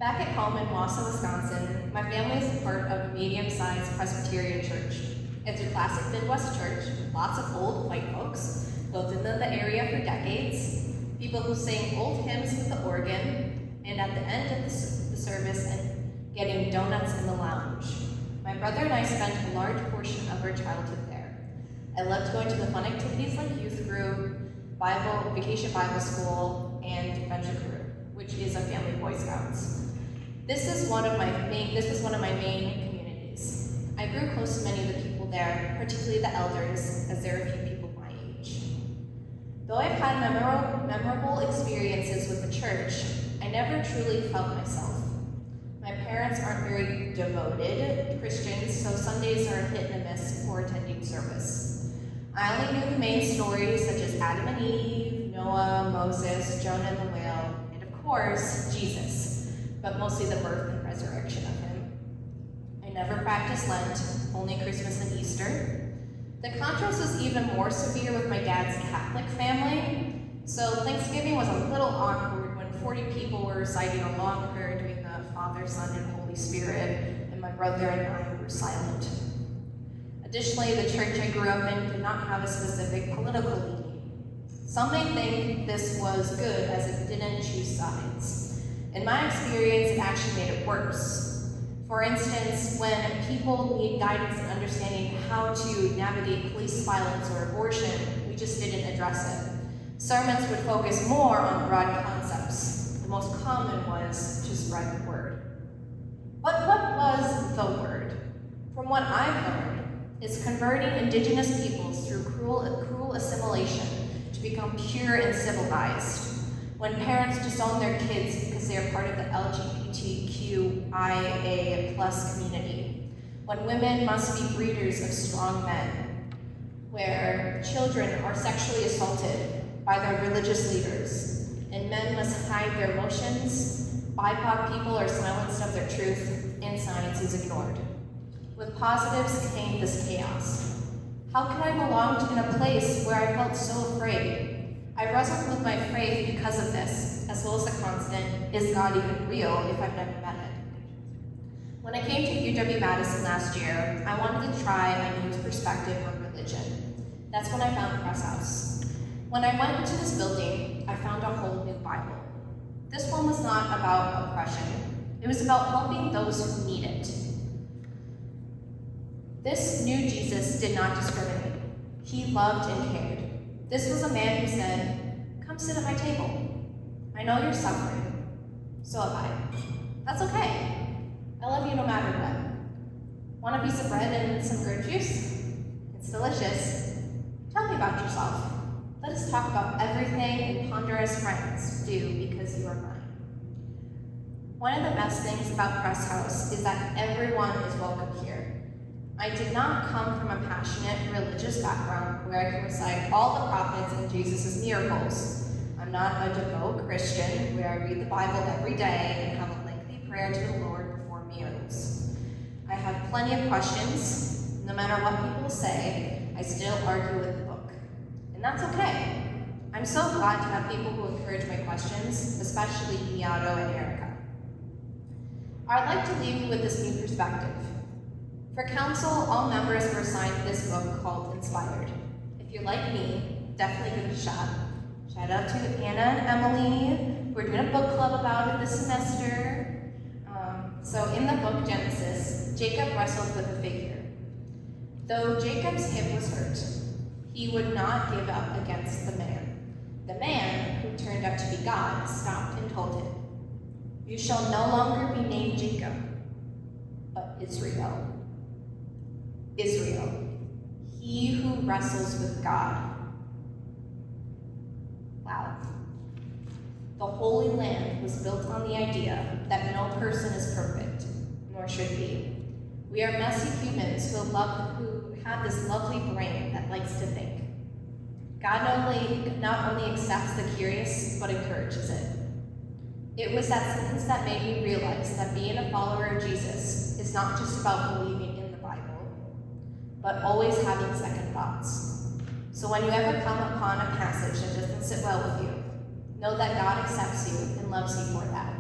Back at home in Wausau, Wisconsin, my family is part of a medium-sized Presbyterian church. It's a classic Midwest church with lots of old white folks, both in the area for decades, people who sing old hymns with the organ, and at the end of the service and getting donuts in the lounge. My brother and I spent a large portion of our childhood there. I loved going to the fun activities like youth group, vacation Bible school, and adventure crew, which is a family Boy Scouts. This was one of my main communities. I grew close to many of the people there, particularly the elders, as there are a few people my age. Though I've had memorable experiences with the church, I never truly felt myself. My parents aren't very devoted Christians, so Sundays are hit and miss for attending service. I only knew the main stories such as Adam and Eve, Noah, Moses, Jonah and the whale, and of course, Jesus, but mostly the birth and resurrection of him. I never practiced Lent, only Christmas and Easter. The contrast was even more severe with my dad's Catholic family, so Thanksgiving was a little awkward when 40 people were reciting a long prayer doing the Father, Son, and Holy Spirit, and my brother and I were silent. Additionally, the church I grew up in did not have a specific political leaning. Some may think this was good as it didn't choose sides. In my experience, it actually made it worse. For instance, when people need guidance in understanding how to navigate police violence or abortion, we just didn't address it. Sermons would focus more on broad concepts. The most common was to spread the word. But what was the word? From what I've learned, it's converting indigenous peoples through cruel assimilation to become pure and civilized. When parents disown their kids because they are part of the LGBTQIA+ community. When women must be breeders of strong men. Where children are sexually assaulted by their religious leaders. And men must hide their emotions. BIPOC people are silenced of their truth, and science is ignored. With positives came this chaos. How could I belong in a place where I felt so afraid? I wrestled with my faith because of this, as well as the constant, is God even real if I've never met it? When I came to UW-Madison last year, I wanted to try a new perspective on religion. That's when I found Press House. When I went into this building, I found a whole new Bible. This one was not about oppression. It was about helping those who need it. This new Jesus did not discriminate. He loved and cared. This was a man who said, "Come sit at my table. I know you're suffering. So am I. That's okay. I love you no matter what. Want a piece of bread and some grape juice? It's delicious. Tell me about yourself. Let us talk about everything and ponder as friends do because you are mine." One of the best things about Press House is that everyone is welcome here. I did not come from a passionate religious background where I can recite all the prophets and Jesus' miracles. I'm not a devout Christian where I read the Bible every day and have a lengthy prayer to the Lord before meals. I have plenty of questions. No matter what people say, I still argue with the book. And that's okay. I'm so glad to have people who encourage my questions, especially Miato and Erica. I'd like to leave you with this new perspective. For council, all members were assigned this book called Inspired. If you're like me, definitely give it a shot. Shout out to Anna and Emily. We're doing a book club about it this semester. So in the book Genesis, Jacob wrestled with a figure. Though Jacob's hip was hurt, he would not give up against the man. The man, who turned out to be God, stopped and told him, "You shall no longer be named Jacob, but Israel." Israel, he who wrestles with God. Wow. The Holy Land was built on the idea that no person is perfect, nor should be. We are messy humans who have this lovely brain that likes to think. God not only accepts the curious, but encourages it. It was that sentence that made me realize that being a follower of Jesus is not just about believing in the Bible, but always having second thoughts. So when you ever come upon a passage that doesn't sit well with you, know that God accepts you and loves you for that.